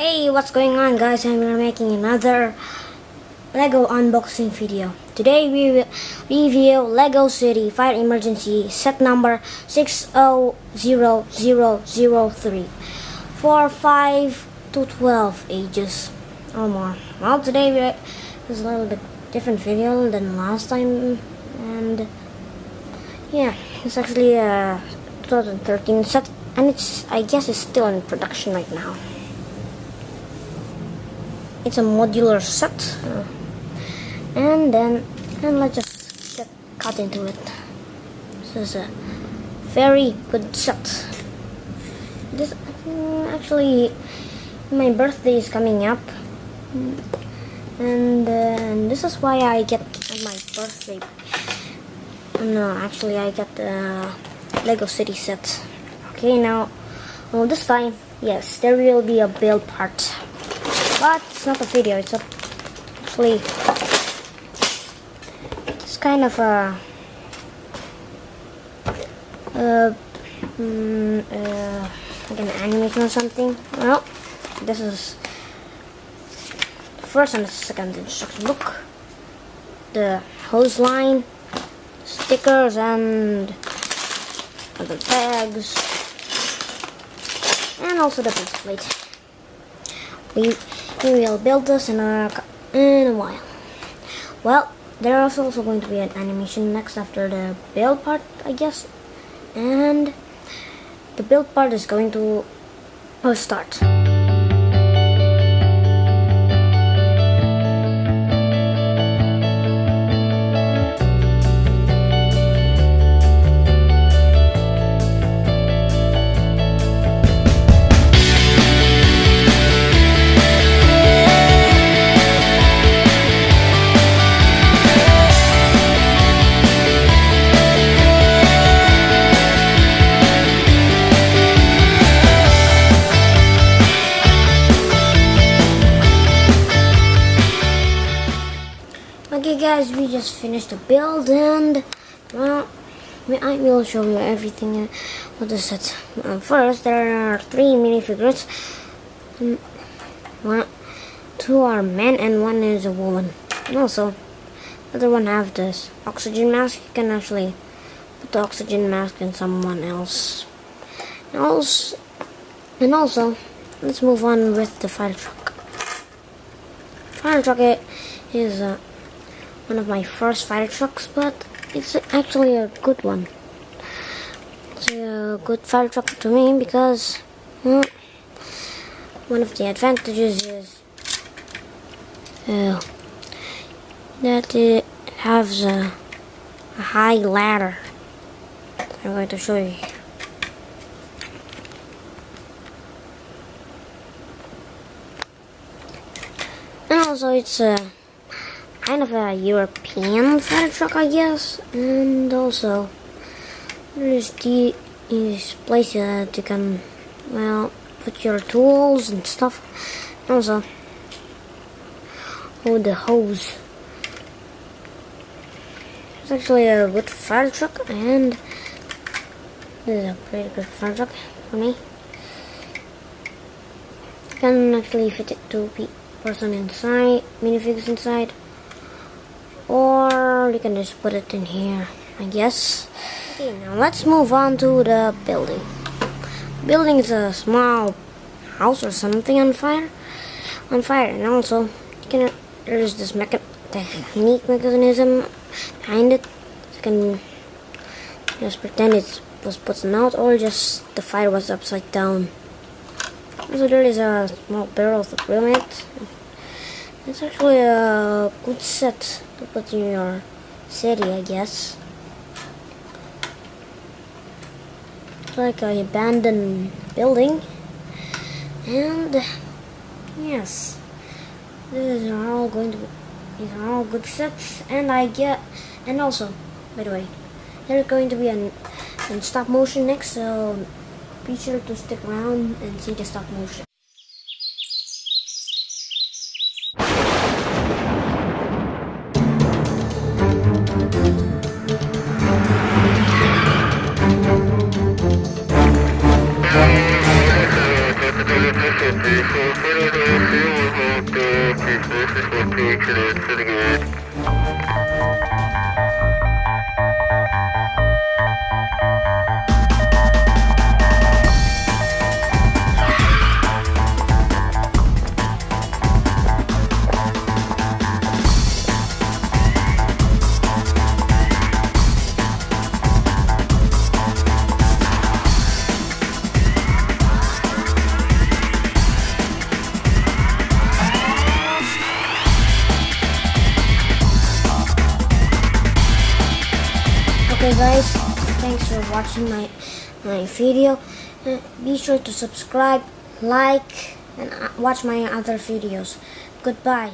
Hey, what's going on, guys? And we're making another Lego unboxing video. Today we will review Lego City Fire Emergency set number 600003 for 5 to 12 ages or more. Well, today is a little bit different video than last time, and yeah, it's actually a 2013 set, and I guess it's still in production right now. It's a modular set, and let's just get cut into it. This is a very good set. This actually, my birthday is coming up, and this is why I get my birthday. No, actually, I get the Lego City set. Okay, now, this time, yes, there will be a build part. But it's not a video, it's actually it's kind of like an animation or something. Well, this is the first and the second instruction book, the hose line, stickers, and other tags, and also the base plate. We will build this in a while. Well, there's also going to be an animation next after the build part, I guess. And the build part is going to start. Okay guys, we just finished the build, and well, I will show you everything with the set. First, there are 3 minifigures. Two are men and one is a woman. And also, the other one have this oxygen mask. You can actually put the oxygen mask in someone else. And also, let's move on with the fire truck. Fire truck is one of my first fire trucks, but it's actually a good one. It's a good fire truck to me because one of the advantages is that it has a high ladder. I'm going to show you here. And also, it's kind of a European fire truck, I guess. And also, there's these places that you can, well, put your tools and stuff. And also, the hose. It's actually a good fire truck, and this is a pretty good fire truck for me. You can actually fit it 2 person inside, minifigs inside. Or you can just put it in here, I guess. Okay, now let's move on to the building. Building is a small house or something on fire, and also there's this technique mechanism behind it. You can just pretend it was put out, or just the fire was upside down. Also, there is a small barrel to film it. It's actually a good set to put in your city, I guess. It's like an abandoned building, and yes, these are all good sets. And also, by the way, there's going to be in stop motion next, so be sure to stick around and see the stop motion. Okay guys, thanks for watching my video. Be sure to subscribe, like, and watch my other videos. Goodbye.